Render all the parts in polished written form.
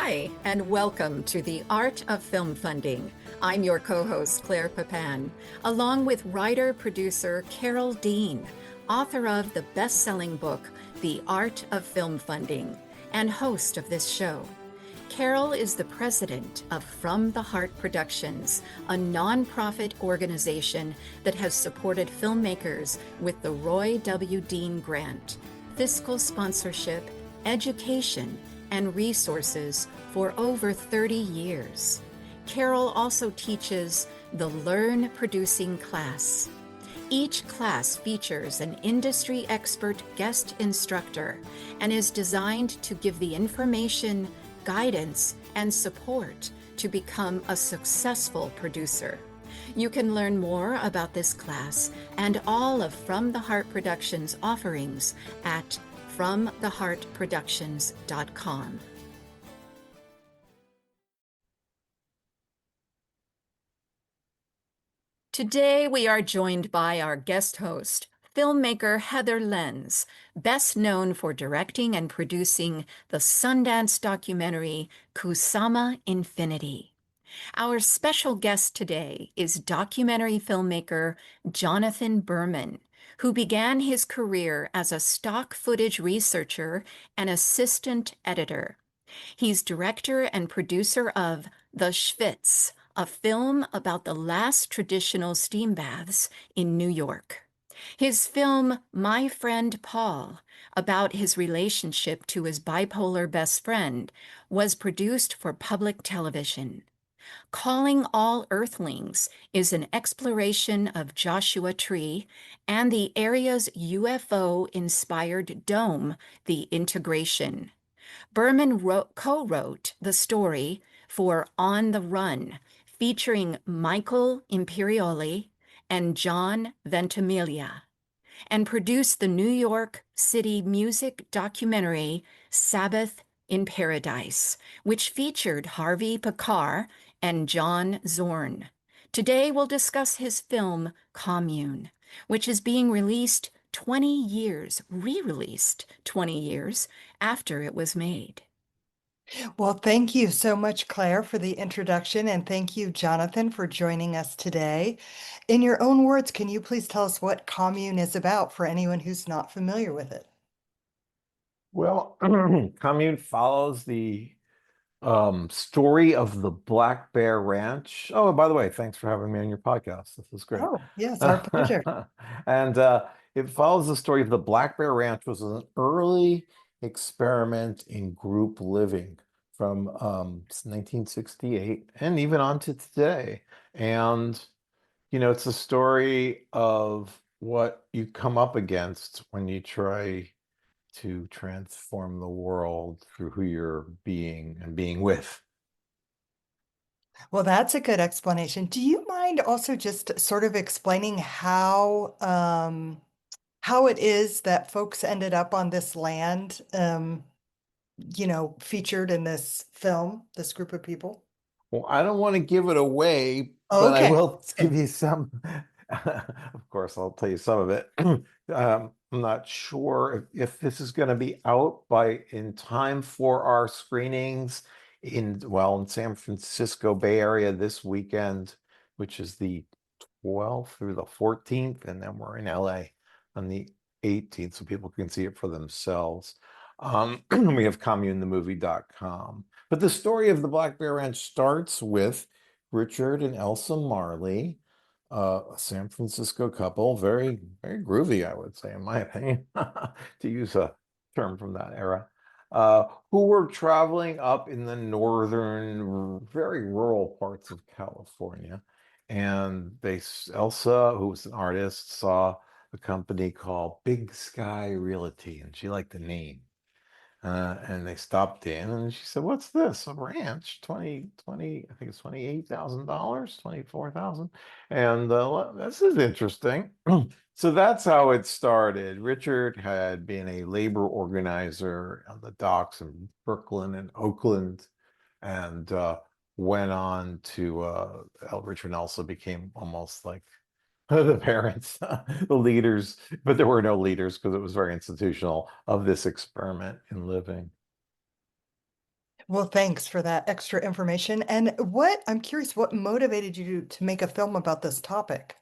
Hi, and welcome to the Art of Film Funding. I'm your co-host, Claire Papin, along with writer-producer Carol Dean, author of the best-selling book, The Art of Film Funding, and host of this show. Carol is the president of From the Heart Productions, a nonprofit organization that has supported filmmakers with the Roy W. Dean Grant, fiscal sponsorship, education, and resources for over 30 years. Carol also teaches the Learn Producing class. Each class features an industry expert guest instructor and is designed to give the information, guidance, and support to become a successful producer. You can learn more about this class and all of From the Heart Productions offerings at FromTheHeartProductions.com. Today we are joined by our guest host, filmmaker Heather Lenz, best known for directing and producing the Sundance documentary Kusama Infinity. Our special guest today is documentary filmmaker Jonathan Berman, who began his career as a stock footage researcher and assistant editor. He's director and producer of The Shvitz, a film about the last traditional steambaths in New York. His film, My Friend Paul, about his relationship to his bipolar best friend, was produced for public television. Calling All Earthlings is an exploration of Joshua Tree and the area's UFO-inspired dome, the Integratron. Berman co-wrote the story for On the Run, featuring Michael Imperioli and John Ventimiglia, and produced the New York City music documentary Sabbath in Paradise, which featured Harvey Pekar and John Zorn. Today we'll discuss his film Commune, which is being released 20 years, re-released 20 years after it was made. Well, thank you so much, Claire, for the introduction, and thank you, Jonathan, for joining us today. In your own words, can you please tell us what Commune is about for anyone who's not familiar with it? Well, Commune follows the story of the Black Bear Ranch. Oh, and by the way, thanks for having me on your podcast. This is great. Oh, yes, our pleasure. And it follows the story of the Black Bear Ranch, was an early experiment in group living from 1968 and even on to today. And, you know, it's a story of what you come up against when you try to transform the world through who you're being and being with. Well, that's a good explanation. Do you mind also just sort of explaining how it is that folks ended up on this land, featured in this film, this group of people? Well, I don't want to give it away, Oh, but I okay. will give you some. Of course, I'll tell you some of it. I'm not sure if this is going to be out in time for our screenings in San Francisco Bay Area this weekend, which is the 12th through the 14th, and then we're in LA on the 18th, so people can see it for themselves. We have communethemovie.com. But the story of the Black Bear Ranch starts with Richard and Elsa Marley, a San Francisco couple, very, very groovy, I would say, in my opinion, to use a term from that era, who were traveling up in the northern, very rural parts of California. And Elsa, who was an artist, saw a company called Big Sky Realty, and she liked the name. And they stopped in, and she said, "What's this? A ranch? 20, I think it's $28,000, 24,000." And this is interesting. So that's how it started. Richard had been a labor organizer on the docks in Brooklyn and Oakland, and went on to Richard and Elsa became almost like the parents, the leaders, but there were no leaders because it was very institutional of this experiment in living. Well, thanks for that extra information. And I'm curious, what motivated you to make a film about this topic?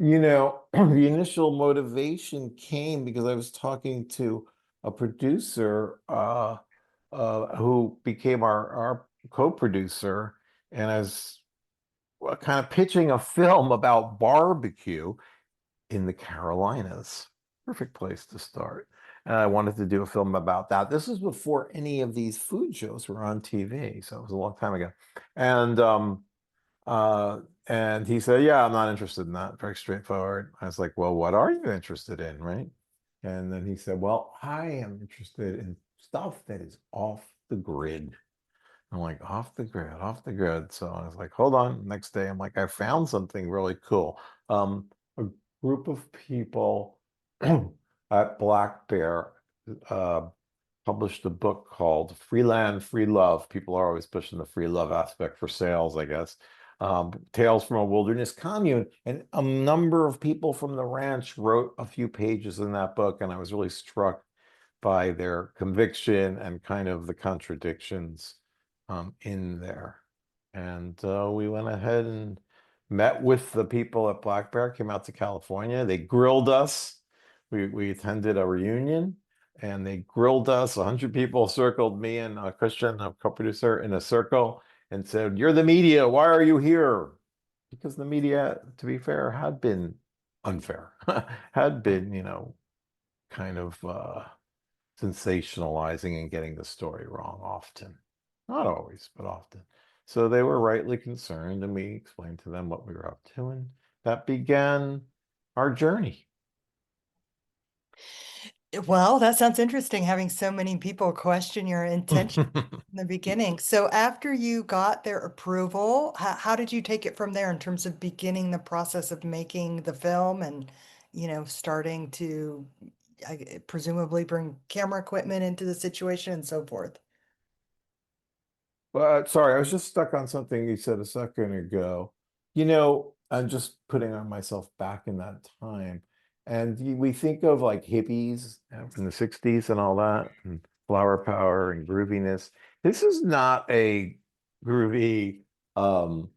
The initial motivation came because I was talking to a producer who became our co-producer, and I was kind of pitching a film about barbecue in the Carolinas. Perfect place to start. And I wanted to do a film about that. This was before any of these food shows were on TV, so it was a long time ago. And uh, and he said, "Yeah, I'm not interested in that." Very straightforward. I was like, "Well, what are you interested in, right?" And then he said, "Well, I am interested in stuff that is off the grid." I'm like, "Off the grid, off the grid." So I was like, "Hold on." Next day, I'm like, "I found something really cool." A group of people at Black Bear uh, published a book called Free Land, Free Love. People are always pushing the free love aspect for sales, I guess. Tales from a Wilderness Commune. And a number of people from the ranch wrote a few pages in that book, and I was really struck by their conviction and kind of the contradictions in there. And we went ahead and met with the people at Black Bear, came out to California. They grilled us. We attended a reunion and they grilled us. 100 people circled me and Christian, a co-producer, in a circle and said, "You're the media. Why are you here?" Because the media, to be fair, had been unfair, had been, kind of sensationalizing and getting the story wrong often. Not always, but often. So they were rightly concerned, and we explained to them what we were up to, and that began our journey. Well, that sounds interesting, having so many people question your intention in the beginning. So after you got their approval, how did you take it from there in terms of beginning the process of making the film and, starting to presumably bring camera equipment into the situation and so forth? Well, sorry, I was just stuck on something you said a second ago. I'm just putting on myself back in that time. And we think of like hippies from the 60s and all that, and flower power and grooviness. This is not a groovy, um,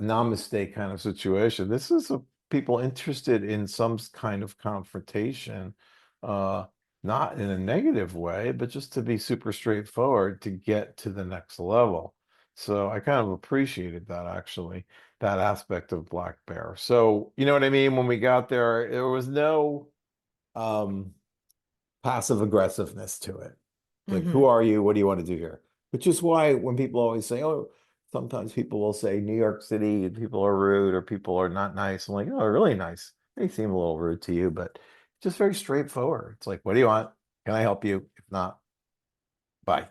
namaste kind of situation. This is people interested in some kind of confrontation, uh, not in a negative way, but just to be super straightforward to get to the next level. So I kind of appreciated that actually, that aspect of Black Bear. So you know what I mean? When we got there was no um passive aggressiveness to it. Like, who Hmm. are you? What do you want to do here? Which is why when people always say, "Oh," sometimes people will say New York City, people are rude or people are not nice. I'm like, "Oh, they're really nice. They seem a little rude to you, but just very straightforward." It's like, "What do you want? Can I help you? If not, bye."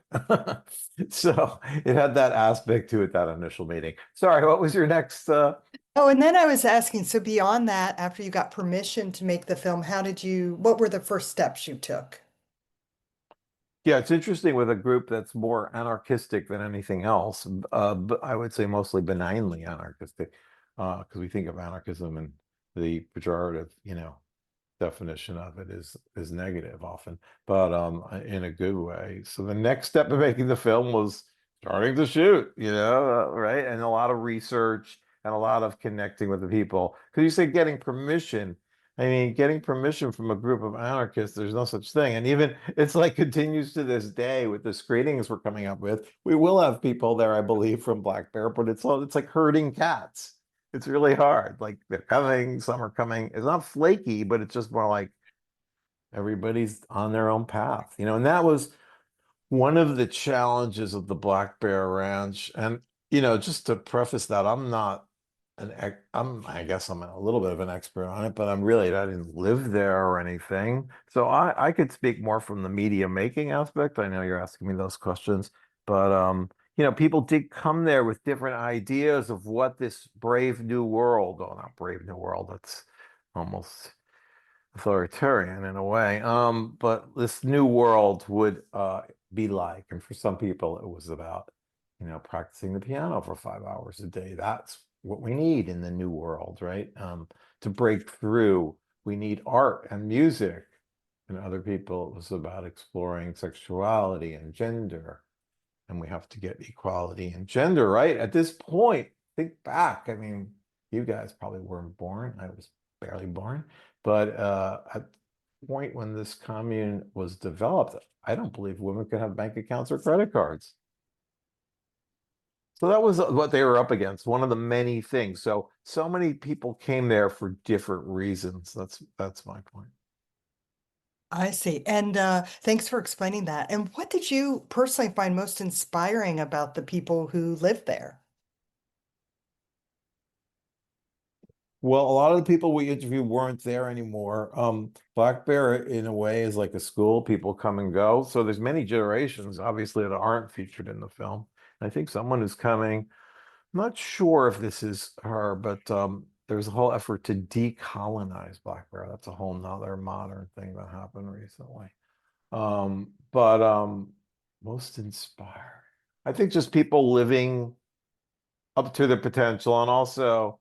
So it had that aspect to it, that initial meeting. Sorry, what was your next Oh, and then I was asking, so beyond that, after you got permission to make the film, what were the first steps you took? Yeah, it's interesting with a group that's more anarchistic than anything else. But I would say mostly benignly anarchistic, because we think of anarchism and the pejorative, definition of it is negative often, but in a good way. So the next step of making the film was starting to shoot, right? And a lot of research and a lot of connecting with the people. Because you say getting permission. I mean, getting permission from a group of anarchists, there's no such thing. And even it's like continues to this day with the screenings we're coming up with. We will have people there, I believe, from Black Bear, but it's like herding cats. It's really hard. Like they're coming, some are coming. It's not flaky, but it's just more like everybody's on their own path, and that was one of the challenges of the Black Bear Ranch. And, just to preface that, I'm not I guess I'm a little bit of an expert on it, but I didn't live there or anything. So I could speak more from the media making aspect. I know you're asking me those questions, but people did come there with different ideas of what this brave new world, oh, not brave new world, that's almost authoritarian in a way. But this new world would be like, and for some people, it was about, practicing the piano for 5 hours a day. That's what we need in the new world, right? To break through, we need art and music and other people it was about exploring sexuality and gender. And we have to get equality in gender, right? At this point, think back. I mean, you guys probably weren't born. I was barely born. But at the point when this commune was developed, I don't believe women could have bank accounts or credit cards. So that was what they were up against, one of the many things. So many people came there for different reasons. That's my point. I see. And thanks for explaining that. And what did you personally find most inspiring about the people who live there? Well, a lot of the people we interviewed weren't there anymore. Black Bear, in a way, is like a school. People come and go. So there's many generations, obviously, that aren't featured in the film. I think someone is coming. I'm not sure if this is her, but there's a whole effort to decolonize Black Bear. That's a whole nother modern thing that happened recently. But most inspired. I think just people living up to their potential, and also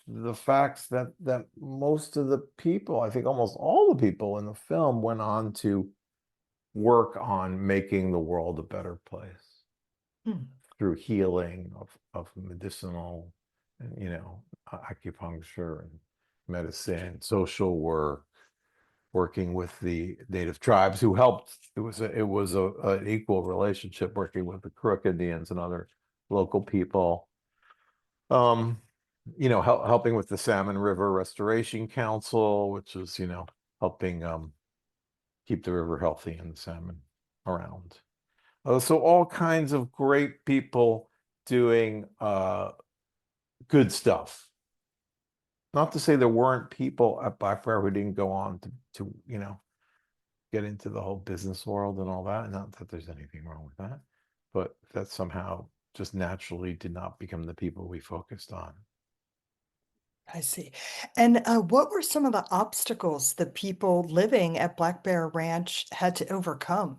the facts that most of the people, I think almost all the people in the film, went on to work on making the world a better place Hmm. through healing of medicinal and acupuncture and medicine, social work, working with the native tribes who helped. It was an equal relationship, working with the Crook Indians and other local people. Um, helping with the Salmon River Restoration Council, which is, helping keep the river healthy and the salmon around. So all kinds of great people doing good stuff. Not to say there weren't people at Black Bear who didn't go on to get into the whole business world and all that. Not that there's anything wrong with that, but that somehow just naturally did not become the people we focused on. I see. And what were some of the obstacles the people living at Black Bear Ranch had to overcome?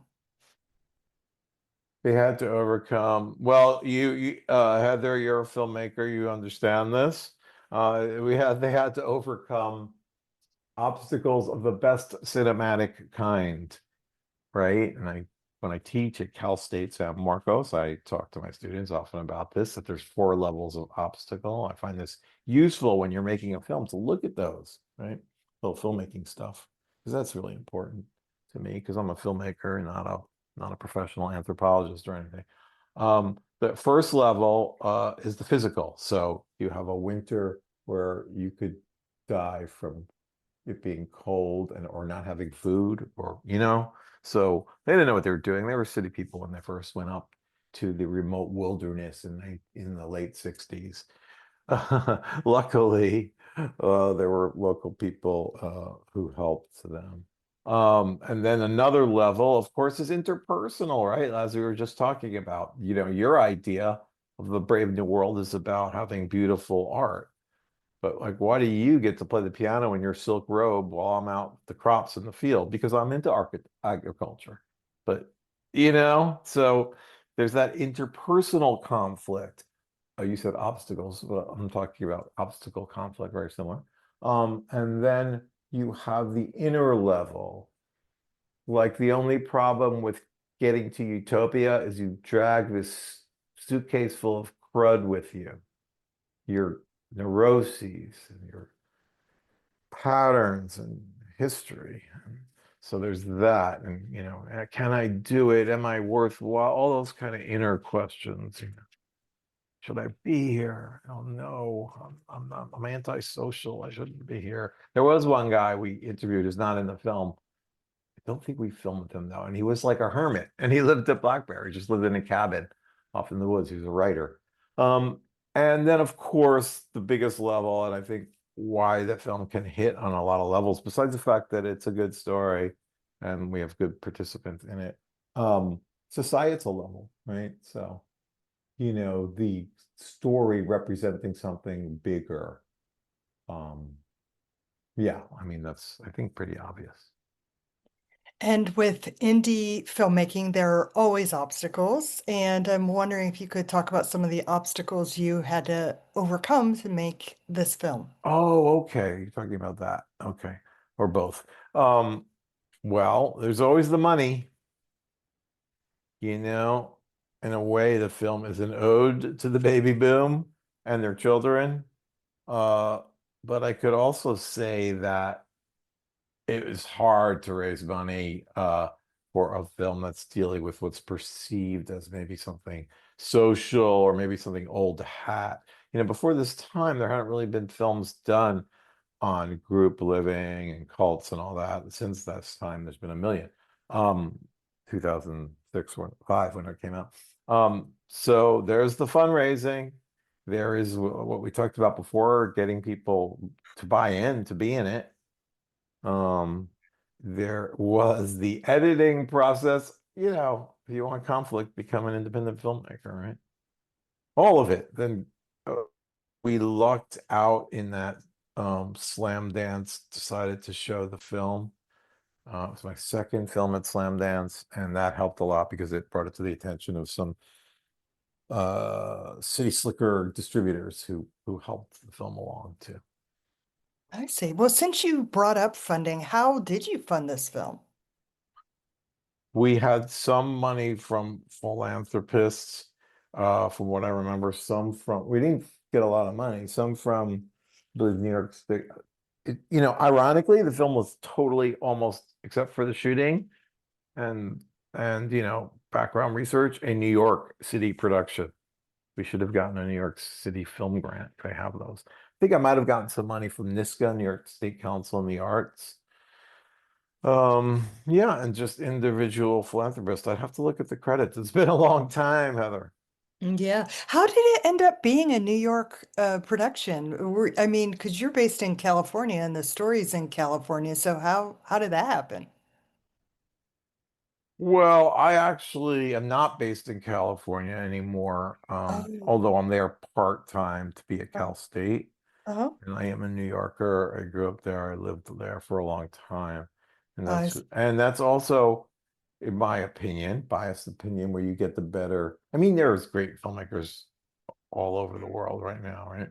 They had to overcome. Well, you Heather, you're a filmmaker. You understand this. They had to overcome obstacles of the best cinematic kind, right? And when I teach at Cal State San Marcos, I talk to my students often about this, that there's 4 levels of obstacle. I find this useful when you're making a film to look at those, right? Little filmmaking stuff, because that's really important to me, because I'm a filmmaker and not a professional anthropologist or anything. The first level is the physical. So you have a winter where you could die from it being cold and or not having food, or so they didn't know what they were doing. They were city people when they first went up to the remote wilderness in the late 60s. Luckily, there were local people who helped them. And then another level, of course, is interpersonal, right? As we were just talking about, your idea of the Brave New World is about having beautiful art. But like, why do you get to play the piano in your silk robe while I'm out the crops in the field? Because I'm into agriculture. But so there's that interpersonal conflict. You said obstacles, but I'm talking about obstacle conflict, very similar. And then you have the inner level. Like, the only problem with getting to Utopia is you drag this suitcase full of crud with you. Your neuroses and your patterns and history. So there's that. And, can I do it? Am I worthwhile? All those kind of inner questions. Should I be here? Oh no, I'm not, I'm antisocial. I shouldn't be here. There was one guy we interviewed who's not in the film. I don't think we filmed him though. And he was like a hermit, and he lived at Black Bear. He just lived in a cabin off in the woods. He was a writer. Um, and then of course the biggest level, and I think why the film can hit on a lot of levels, besides the fact that it's a good story and we have good participants in it, societal level, right? So, the story representing something bigger. Um, yeah, I mean, that's, I think, pretty obvious. And with indie filmmaking, there are always obstacles. And I'm wondering if you could talk about some of the obstacles you had to overcome to make this film. Oh, okay. You're talking about that. Okay. Or both. Um, Well, there's always the money, you know. In a way, the film is an ode to the baby boom and their children. Uh, but I could also say that it was hard to raise money for a film that's dealing with what's perceived as maybe something social or maybe something old hat. You know, before this time, there hadn't really been films done on group living and cults and all that. Since that time, there's been a million. 2006 or 5 when it came out. So there's the fundraising. There is what we talked about before, getting people to buy in, to be in it. There was the editing process. You know, if you want conflict, become an independent filmmaker, right? All of it. Then we lucked out in that Slam Dance decided to show the film. It was my second film at Slam Dance, and that helped a lot because it brought it to the attention of some city slicker distributors who helped the film along too. I see. Well, since you brought up funding, how did you fund this film? We had some money from philanthropists, from what I remember, some from, we didn't get a lot of money, some from the New York State. You know, ironically, the film was totally almost, except for the shooting and you know, background research, a New York City production. We should have gotten a New York City film grant if I have those. I think I might have gotten some money from NISCA, New York State Council on the Arts. Yeah, and just individual philanthropists. I'd have to look at the credits. It's been a long time, Heather. Yeah. How did it end up being a New York production? I mean, because you're based in California and the story's in California, so how did that happen? Well, I actually am not based in California anymore, Oh, although I'm there part-time to be at uh, Cal State. uh-huh. And I am a New Yorker. I grew up there. I lived there for a long time. I And that's also, in my opinion, biased opinion, where you get the better. I mean, there's great filmmakers all over the world right now, right?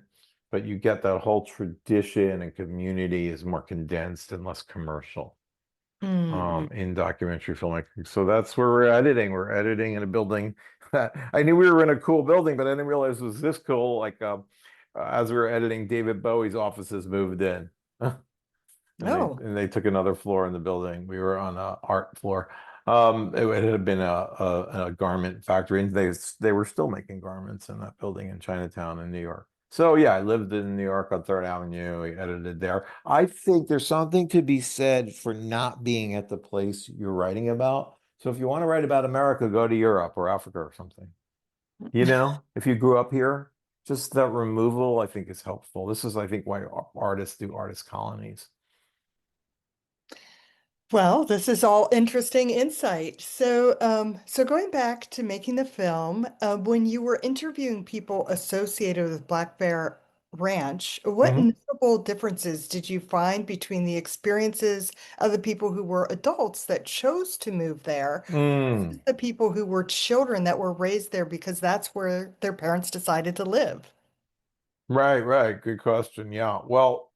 But you get that whole tradition and community is more condensed and less commercial mm, in documentary filmmaking. So that's where we're editing. We're editing in a building that I knew we were in a cool building, but I didn't realize it was this cool. Like as we were editing, David Bowie's offices moved in. oh, And they took another floor in the building. We were on a art floor. It had been a garment factory, and they were still making garments in that building in Chinatown in New York. So yeah, I lived in New York on Third Avenue. We edited there. I think there's something to be said for not being at the place you're writing about. So if you want to write about America, go to Europe or Africa or something. You know, if you grew up here, just that removal, I think is helpful. This is, I think, why artists do artist colonies. well, this is all interesting insight. So going back to making the film, when you were interviewing people associated with Black Bear Ranch, what Mhm. notable differences did you find between the experiences of the people who were adults that chose to move there versus Mm, the people who were children that were raised there because that's where their parents decided to live? right, right. Good question. Yeah. Well,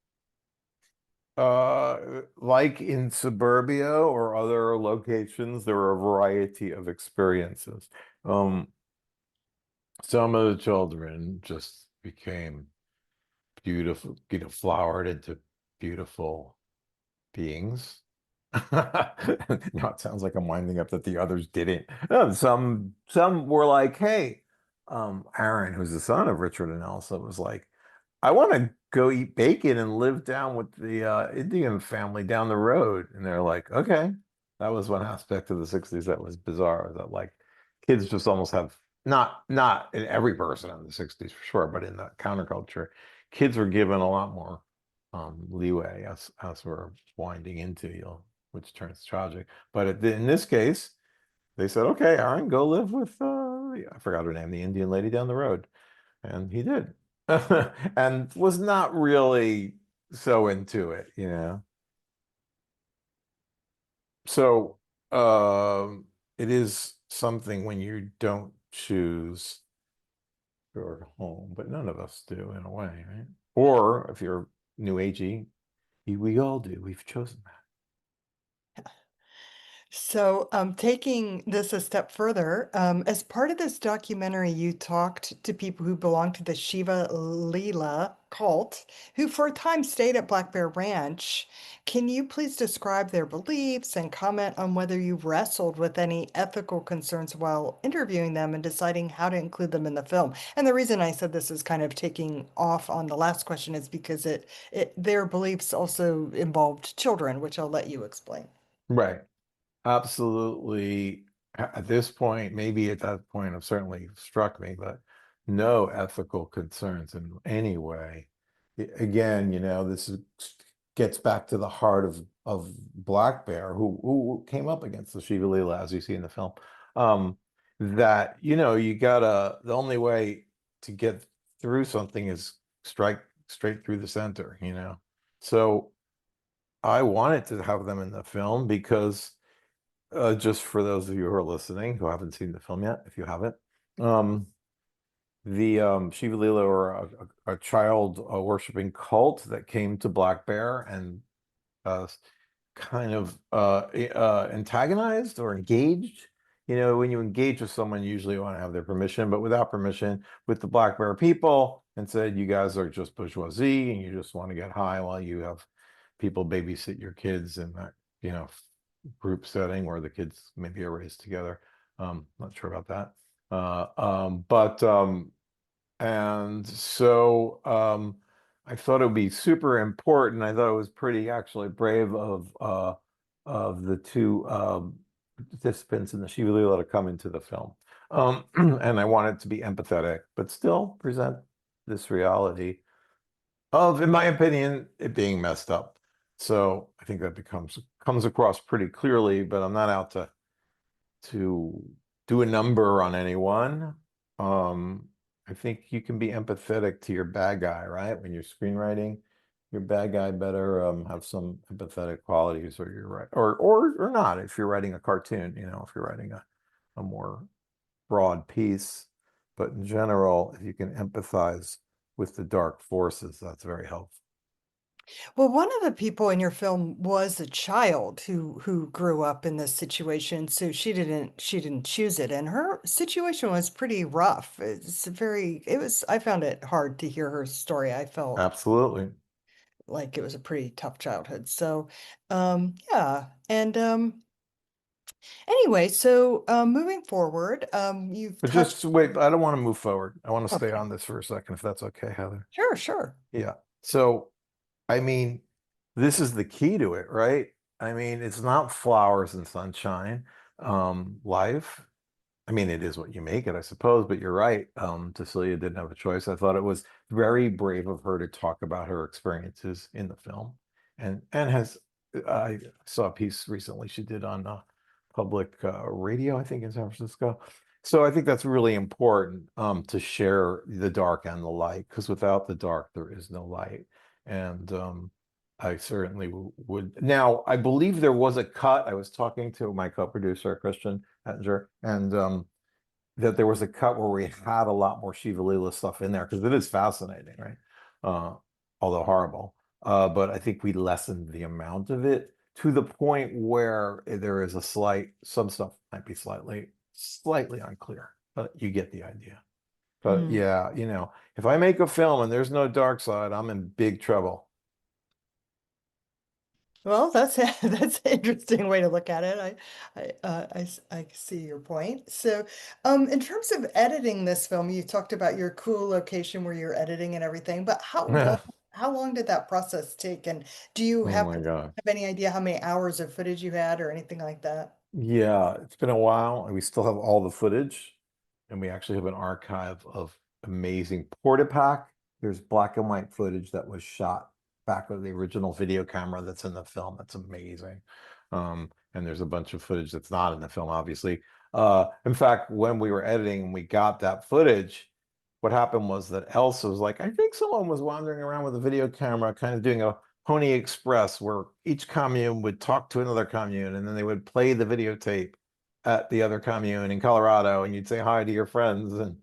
like in suburbia or other locations, there are a variety of experiences. Um, some of the children just became beautiful, you know, flowered into beautiful beings. No, it sounds like I'm winding up that the others didn't. No, some were like, hey, Aaron, who's the son of Richard and Elsa, was like, I want to go eat bacon and live down with the Indian family down the road. And they're like, okay. That was one aspect of the 60s that was bizarre, that like kids just almost have not in every person in the 60s for sure, but in the counterculture, kids were given a lot more leeway as we're winding into, you know, which turns tragic. But in this case, they said, okay, Aaron, go live with I forgot her name, the Indian lady down the road. And he did. And was not really so into it, you know. So it is something when you don't choose your home, but none of us do in a way, right? Or if you're new agey, we all do. We've chosen that. So, taking this a step further, as part of this documentary, you talked to people who belong to the Shiva Leela cult, who for a time stayed at Black Bear Ranch. Can you please describe their beliefs and comment on whether you've wrestled with any ethical concerns while interviewing them and deciding how to include them in the film? And the reason I said this is kind of taking off on the last question is because their beliefs also involved children, which I'll let you explain. Right. Absolutely. At this point, maybe at that point, have certainly struck me, but no ethical concerns in any way. Again, this gets back to the heart of Black Bear, who came up against the Shiva Lila, as you see in the film. That you gotta, the only way to get through something is strike straight through the center. So I wanted to have them in the film because just for those of you who are listening who haven't seen the film yet, if you haven't, the Shiva Lila were a child worshiping cult that came to Black Bear and uh, kind of antagonized or engaged. When you engage with someone, you usually want to have their permission, but without permission, with the Black Bear people, and said, you guys are just bourgeoisie and you just want to get high while you have people babysit your kids in that, group setting where the kids maybe are raised together. Not sure about that. But and so I thought it would be super important. I thought it was pretty actually brave of the two participants in the Shiva Lila to come into the film. And I wanted to be empathetic, but still present this reality of, in my opinion, it being messed up. So I think that comes across pretty clearly, but I'm not out to do a number on anyone. I think you can be empathetic to your bad guy, right? When you're screenwriting, your bad guy better have some empathetic qualities, or you're right, or not. If you're writing a cartoon, if you're writing a more broad piece, but in general, if you can empathize with the dark forces, that's very helpful. Well, one of the people in your film was a child who grew up in this situation, so she didn't choose it, and her situation was pretty rough. I found it hard to hear her story. I felt Absolutely. like it was a pretty tough childhood. So, yeah. And anyway, so moving forward, you've But touched. just wait, I don't want to move forward. I want to stay Okay, on this for a second, if that's okay, Heather. sure, sure. Yeah. So, I mean, this is the key to it, right? I mean, it's not flowers and sunshine, life. I mean, it is what you make it, I suppose, but you're right. Cecilia didn't have a choice. I thought it was very brave of her to talk about her experiences in the film, and has I saw a piece recently she did on public radio, I think, in San Francisco. So I think that's really important to share the dark and the light, because without the dark, there is no light. And I certainly would. Now, I believe there was a cut. I was talking to my co-producer, Christian Ettinger, and that there was a cut where we had a lot more Shiva Lila stuff in there, because it is fascinating, right? Uh, although horrible. But I think we lessened the amount of it to the point where there is some stuff might be slightly unclear, but you get the idea. But Hmm. yeah, if I make a film and there's no dark side, I'm in big trouble. Well, that's an interesting way to look at it. I see your point. So, in terms of editing this film, you talked about your cool location where you're editing and everything, but how long did that process take? And do you Oh my God. have any idea how many hours of footage you had or anything like that? Yeah, it's been a while, and we still have all the footage, and we actually have an archive of amazing Portapack. There's black and white footage that was shot back with the original video camera that's in the film. That's amazing. And there's a bunch of footage that's not in the film, obviously. In fact, when we were editing and we got that footage, what happened was that Elsa was like, I think someone was wandering around with a video camera, kind of doing a Pony Express, where each commune would talk to another commune, and then they would play the videotape at the other commune in Colorado, and you'd say hi to your friends and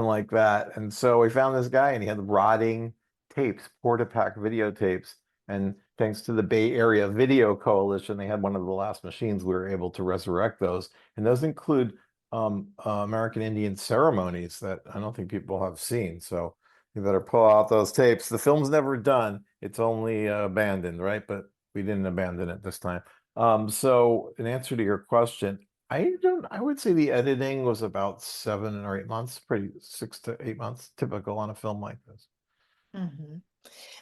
like that. And so we found this guy, and he had rotting tapes, Portapack videotapes, and thanks to the Bay Area Video Coalition, they had one of the last machines. We were able to resurrect those, and those include American Indian ceremonies that I don't think people have seen. So you better pull out those tapes. The film's never done; it's only abandoned, right? But we didn't abandon it this time. So in answer to your question, I would say the editing was about 7 or 8 months, 6 to 8 months, typical on a film like this. Mhm.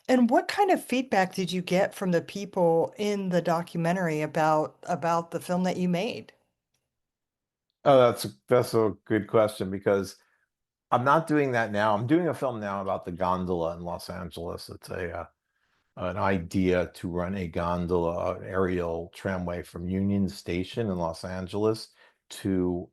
And what kind of feedback did you get from the people in the documentary about the film that you made? Oh, that's a good question because I'm not doing that now. I'm doing a film now about the gondola in Los Angeles. It's an idea to run a gondola, an aerial tramway from Union Station in Los Angeles to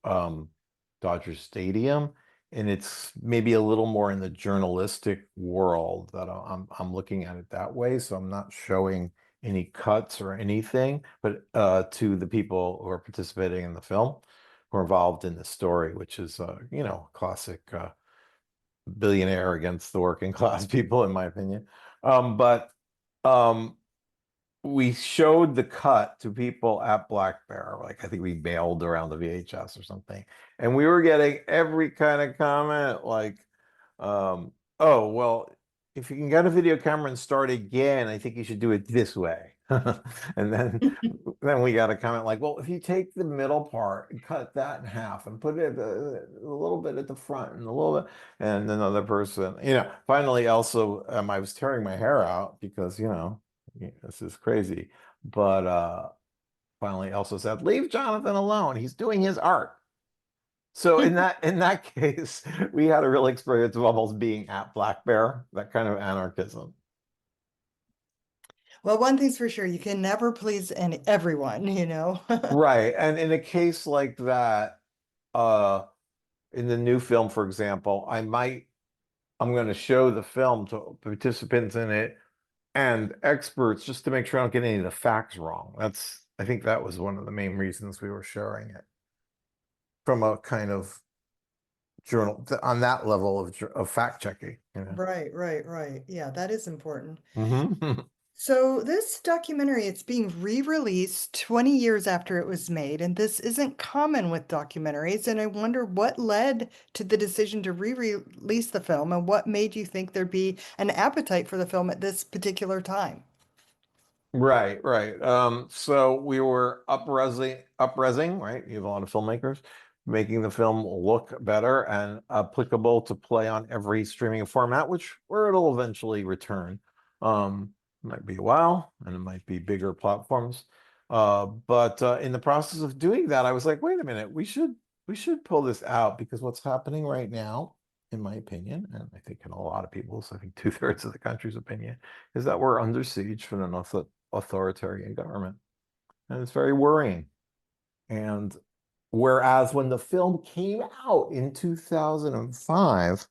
Dodger Stadium. And it's maybe a little more in the journalistic world that I'm looking at it that way. So I'm not showing any cuts or anything, but to the people who are participating in the film, who are involved in the story, which is classic billionaire against the working class people, in my opinion. But um, we showed the cut to people at Black Bear. Like I think we mailed around the VHS or something, and we were getting every kind of comment, like, "Oh, well, if you can get a video camera and start again, I think you should do it this way." And then we got a comment like, "Well, if you take the middle part and cut that in half and put it a little bit at the front and a little bit," and another person, finally, also, I was tearing my hair out because this is crazy. But finally also said, leave Jonathan alone. He's doing his art. So in that case, we had a real experience of almost being at Black Bear, that kind of anarchism. Well, one thing's for sure, you can never please everyone, you know? Right. And in a case like that, uh, in the new film, for example, I'm going to show the film to participants in it and experts just to make sure I don't get any of the facts wrong. I think that was one of the main reasons we were sharing it from a kind of journal on that level of fact checking. Right, right, right. Yeah, that is important. Mhm. So this documentary, it's being re-released 20 years after it was made, and this isn't common with documentaries. And I wonder what led to the decision to re-release the film and what made you think there'd be an appetite for the film at this particular time? Right, right. So we were upresing, right? You have a lot of filmmakers making the film look better and applicable to play on every streaming format, where it'll eventually return. It might be a while, and it might be bigger platforms. But in the process of doing that, I was like, wait a minute, we should pull this out because what's happening right now, in my opinion, and I think in a lot of people's, I think 2/3 of the country's opinion, is that we're under siege from an authoritarian government. And it's very worrying. And whereas when the film came out in 2005,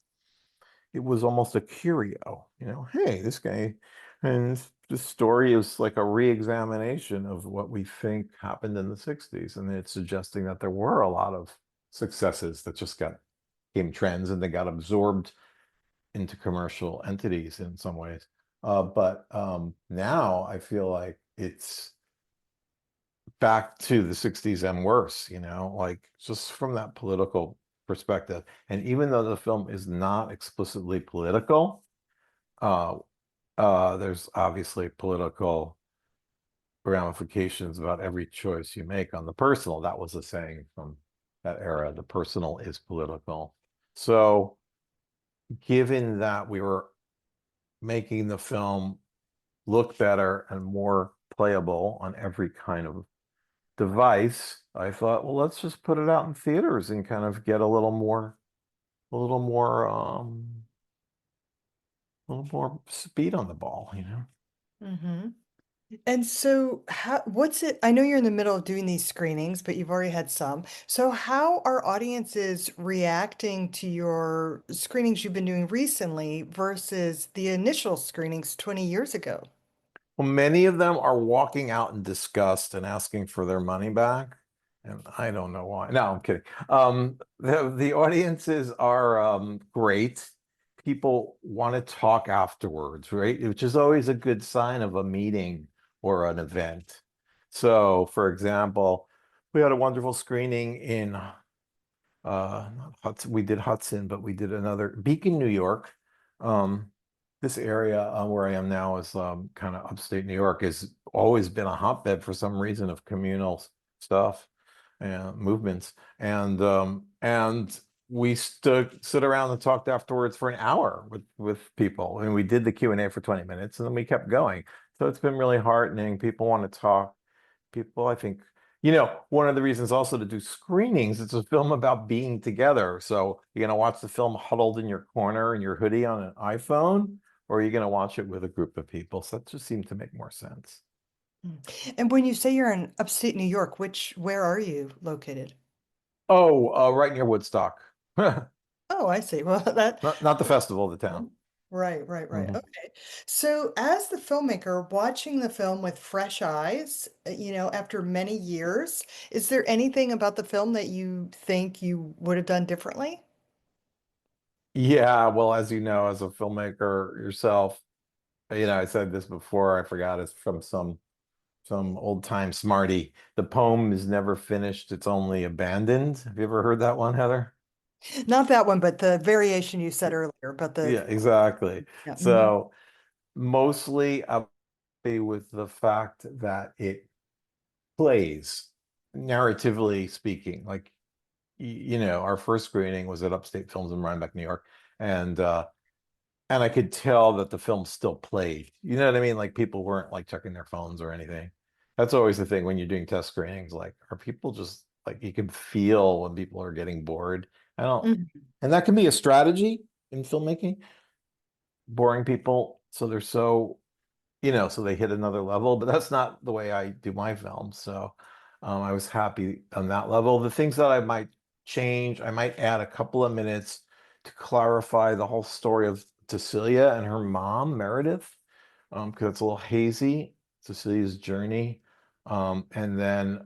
it was almost a curio, hey, this guy, and this story is like a re-examination of what we think happened in the 60s. And it's suggesting that there were a lot of successes that just became trends and they got absorbed into commercial entities in some ways. But now I feel like it's back to the 60s and worse, like just from that political perspective. And even though the film is not explicitly political, uh, there's obviously political ramifications about every choice you make on the personal. That was a saying from that era. The personal is political. So, given that we were making the film look better and more playable on every kind of device, I thought, well, let's just put it out in theaters and kind of get a little more, a little more speed on the ball. Mm-hmm. And so what's it? I know you're in the middle of doing these screenings, but you've already had some. So how are audiences reacting to your screenings you've been doing recently versus the initial screenings 20 years ago? Well, many of them are walking out in disgust and asking for their money back. And I don't know why. No, I'm kidding. The audiences are great. people want to talk afterwards, right? Which is always a good sign of a meeting or an event. So, for example, we had a wonderful screening in not Hudson, we did Hudson, but we did another Beacon, New York. This area where I am now is kind of upstate New York, has always been a hotbed for some reason of communal stuff and movements. And we stood around and talked afterwards for an hour with people. And we did the Q&A for 20 minutes and then we kept going. So it's been really heartening. People want to talk. People, I think, one of the reasons also to do screenings, it's a film about being together. So you're going to watch the film huddled in your corner in your hoodie on an iPhone, or are you going to watch it with a group of people? So that just seemed to make more sense. And when you say you're in upstate New York, where are you located? Oh, right near Woodstock. Not Oh, I see. Well, that not the festival, the town. right. Mhm. Okay. So as the filmmaker watching the film with fresh eyes, after many years, is there anything about the film that you think you would have done differently? Yeah, well, as you know, as a filmmaker yourself, I said this before, I forgot it's from some old time smarty. The poem is never finished, it's only abandoned. Have you ever heard that one, Heather? Not that one, but the variation you said earlier, but Yeah, exactly. yeah. So mostly I'm happy with the fact that it plays, narratively speaking. Like, our first screening was at Upstate Films in Rhinebeck, New York, and I could tell that the film still played. You know what I mean? Like people weren't like checking their phones or anything. That's always the thing when you're doing test screenings. Like, are people just like you can feel when people are getting bored? I don't, Mhm. and that can be a strategy in filmmaking, boring people so they're so they hit another level, but that's not the way I do my films. So I was happy on that level. The things that I might change, I might add a couple of minutes to clarify the whole story of Cecilia and her mom, Meredith, because it's a little hazy, Cecilia's journey. And then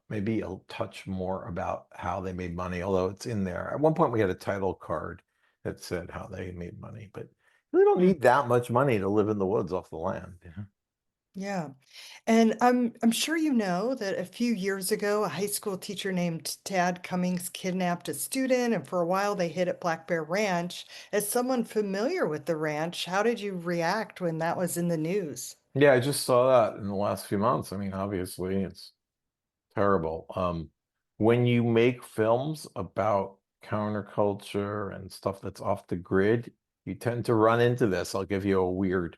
maybe a touch more about how they made money, although it's in there. At one point, we had a title card that said how they made money, but really don't Mm. need that much money to live in the woods off the land. Yeah. And I'm sure you know that a few years ago, a high school teacher named Tad Cummings kidnapped a student, and for a while they hid at Black Bear Ranch. As someone familiar with the ranch, how did you react when that was in the news? Yeah, I just saw that in the last few months. I mean, obviously, it's terrible. When you make films about counterculture and stuff that's off the grid, you tend to run into this. I'll give you a weird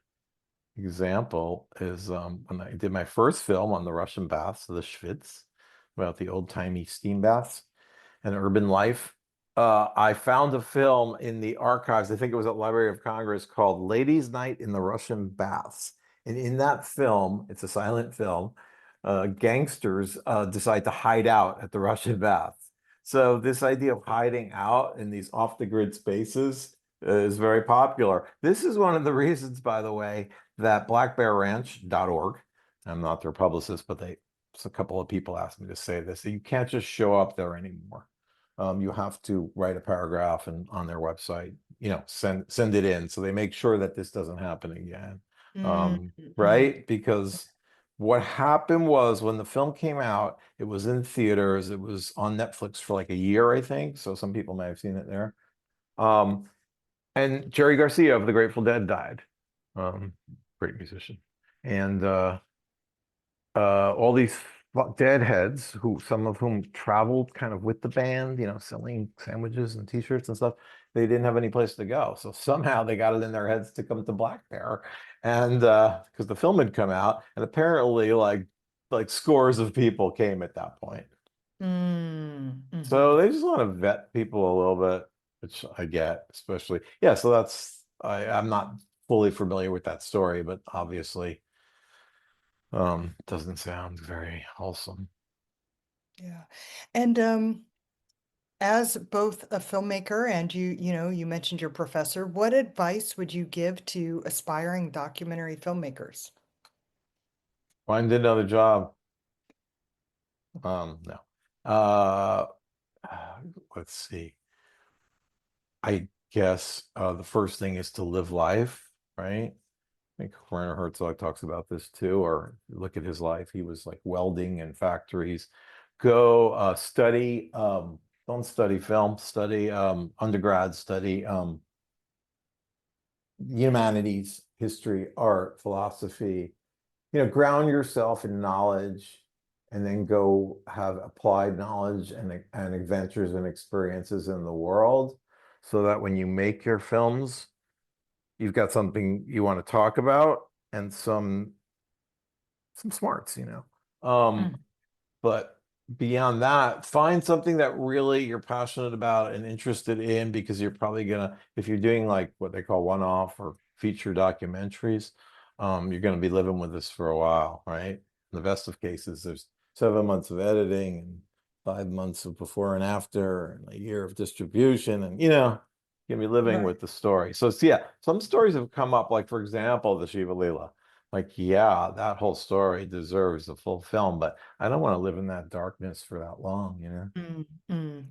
example is when I did my first film on the Russian baths, the Shvitz, about the old-timey steam baths and urban life. I found a film in the archives, I think it was at Library of Congress, called Ladies' Night in the Russian Baths. And in that film, it's a silent film, gangsters decide to hide out at the Russian baths. So this idea of hiding out in these off-the-grid spaces is very popular. This is one of the reasons, by the way, that blackbearranch.org, I'm not their publicist, but a couple of people asked me to say this. You can't just show up there anymore. You have to write a paragraph and on their website, send it in so they make sure that this doesn't happen again. Mm, mm, Right? Because what happened was when the film came out, it was in theaters, it was on Netflix for like a year, I think. So some people may have seen it there. Um, and Jerry Garcia of the Grateful Dead died. Great musician. And all these deadheads who some of whom traveled kind of with the band, selling sandwiches and t-shirts and stuff. They didn't have any place to go. So somehow they got it in their heads to come to Black Bear. And because the film had come out, and apparently like scores of people came at that point. So mhm. they just want to vet people a little bit, which I get, especially. Yeah, so I'm not fully familiar with that story, but obviously doesn't sound very wholesome. Yeah. And as both a filmmaker and you mentioned your professor, what advice would you give to aspiring documentary filmmakers? Find another job. No. Uh, let's see. I guess the first thing is to live life, right? I think Werner Herzog talks about this too, or look at his life. He was like welding in factories. Go study, don't study film, study undergrad, study humanities, history, art, philosophy, ground yourself in knowledge and then go have applied knowledge and adventures and experiences in the world so that when you make your films, you've got something you want to talk about and some smarts, Mm. but beyond that, find something that really you're passionate about and interested in, because you're probably gonna, if you're doing like what they call one-off or feature documentaries, you're gonna be living with this for a while, right? In the best of cases, there's 7 months of editing and 5 months of before and after and a year of distribution, and you're gonna be living Right. with the story. So yeah, some stories have come up, like for example, the Shiva Lila. Like, yeah, that whole story deserves a full film, but I don't want to live in that darkness for that long.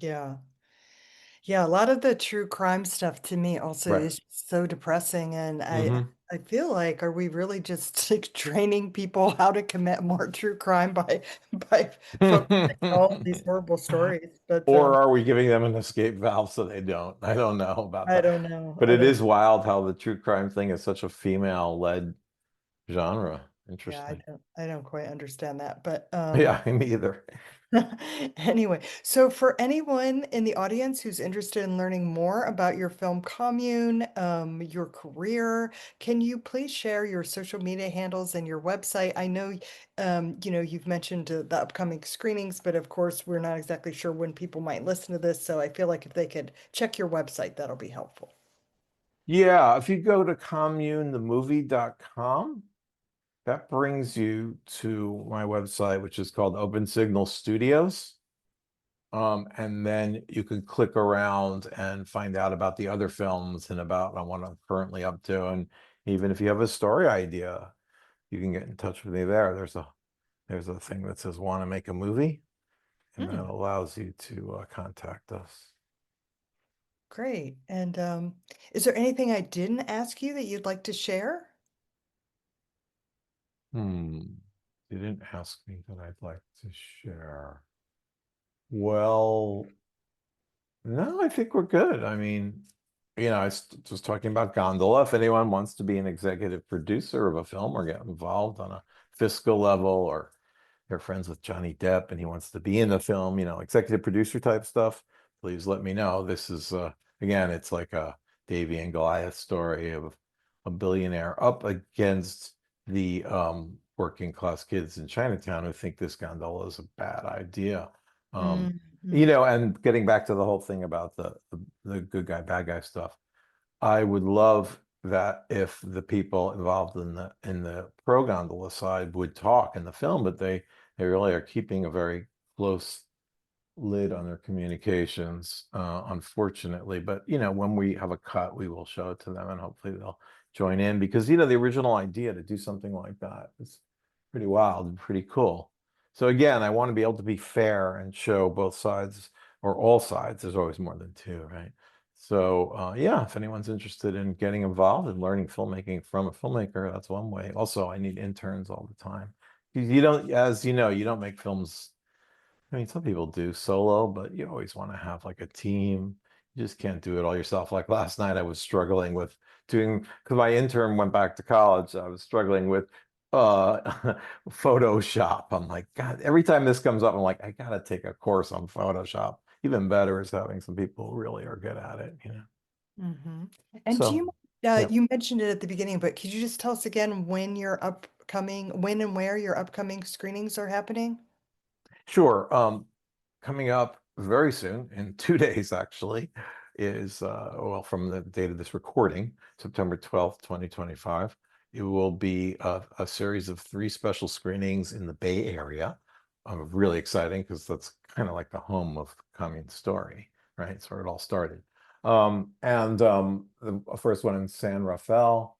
Yeah. Yeah, a lot of the true crime stuff to me also Right. is so depressing, and Hmm. I feel like, are we really just like training people how to commit more true crime by by focusing on all these horrible stories? But Or are we giving them an escape valve so they don't? I don't know about I that. don't know. But I it don't. is wild how the true crime thing is such a female-led genre. Yeah, Interesting. I don't quite understand that, but Yeah, me either. anyway, so for anyone in the audience who's interested in learning more about your film Commune, your career, can you please share your social media handles and your website? I know, you've mentioned the upcoming screenings, but of course, we're not exactly sure when people might listen to this. So I feel like if they could check your website, that'll be helpful. Yeah, if you go to communethemovie.com, that brings you to my website, which is called Open Signal Studios. And then you can click around and find out about the other films and about what I'm currently up to. And even if you have a story idea, you can get in touch with me there. There's a thing that says want to make a movie, and that Hmm, allows you to contact us. great. And is there anything I didn't ask you that you'd like to share? You didn't ask me that I'd like to share. Well, no, I think we're good. I mean, I was talking about Gondola. If anyone wants to be an executive producer of a film or get involved on a fiscal level, or they're friends with Johnny Depp and he wants to be in the film, executive producer type stuff, please let me know. This is, again, it's like a Davy and Goliath story of a billionaire up against the working class kids in Chinatown who think this gondola is a bad idea. Um, Mm, mm, and getting back to the whole thing about the good guy, bad guy stuff, I would love that if the people involved in the pro gondola side would talk in the film, but they really are keeping a very close lid on their communications, unfortunately. But when we have a cut, we will show it to them, and hopefully they'll join in, because the original idea to do something like that is pretty wild and pretty cool. So again, I want to be able to be fair and show both sides, or all sides. There's always more than two, right? So yeah, if anyone's interested in getting involved and learning filmmaking from a filmmaker, that's one way. Also, I need interns all the time. You don't, as you know, you don't make films. I mean, some people do solo, but you always want to have like a team. You just can't do it all yourself. Like last night, I was struggling with doing, because my intern went back to college. I was struggling with Photoshop. I'm like, God, every time this comes up, I'm like, I gotta take a course on Photoshop. Even better is having some people who really are good at it. hmm. And do So, you, yeah. you mentioned it at the beginning, but could you just tell us again when and where your upcoming screenings are happening? Sure. Coming up very soon, in 2 days actually, is well, from the date of this recording, September 12th, 2025. It will be a series of 3 special screenings in the Bay Area. Really exciting, because that's kind of like the home of the Commune story, right? It's where it all started. And the first one in San Rafael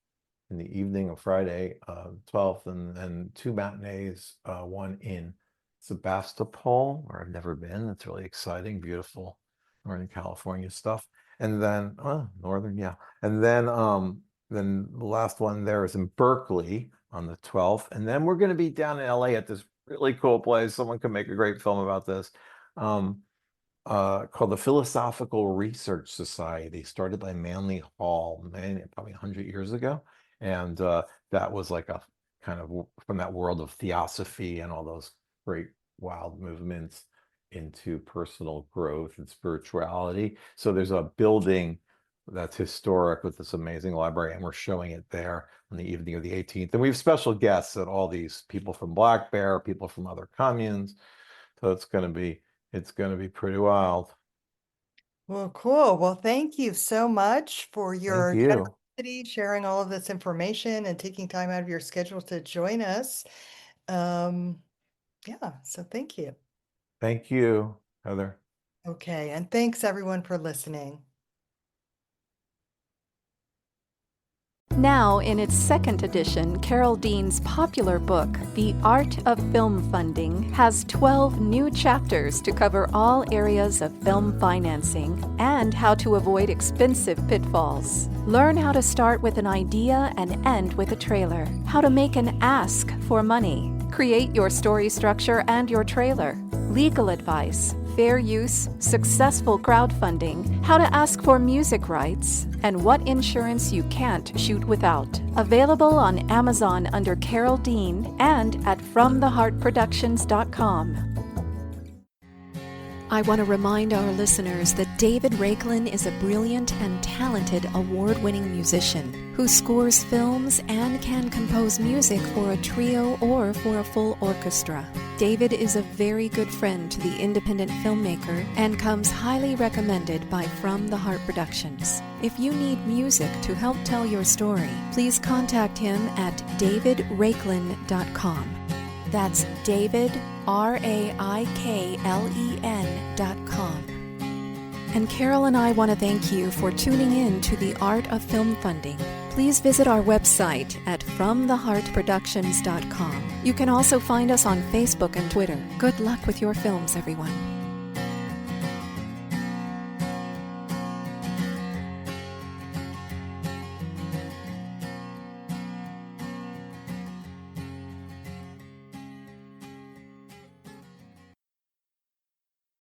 in the evening of Friday, 12th, and then 2 matinees, one in Sebastopol, where I've never been. It's really exciting, beautiful Northern California stuff. And then Northern, yeah. And then the last one there is in Berkeley on the 12th. And then we're going to be down in LA at this really cool place. Someone could make a great film about this. Called the Philosophical Research Society, started by Manly Hall, probably 100 years ago. And that was like a kind of from that world of theosophy and all those great wild movements into personal growth and spirituality. So there's a building that's historic with this amazing library, and we're showing it there on the evening of the 18th. And we have special guests and all these people from Black Bear, people from other communes. So it's going to be pretty wild. Well, cool. Well, thank you so much for Thank your you. generosity, sharing all of this information and taking time out of your schedule to join us. Yeah, so thank you. Thank you, Heather. Okay, and thanks everyone for listening. Now, in its second edition, Carol Dean's popular book, The Art of Film Funding, has 12 new chapters to cover all areas of film financing and how to avoid expensive pitfalls. Learn how to start with an idea and end with a trailer, how to make an ask for money, create your story structure and your trailer, legal advice, fair use, successful crowdfunding, how to ask for music rights, and what insurance you can't shoot without. Available on Amazon under Carol Dean and at FromTheHeartProductions.com. I want to remind our listeners that David Rakelin is a brilliant and talented award-winning musician who scores films and can compose music for a trio or for a full orchestra. David is a very good friend to the independent filmmaker and comes highly recommended by From the Heart Productions. If you need music to help tell your story, please contact him at davidrakelin.com. That's David, RAIKLEN.com. And Carol and I want to thank you for tuning in to The Art of Film Funding. Please visit our website at FromTheHeartProductions.com. You can also find us on Facebook and Twitter. Good luck with your films, everyone.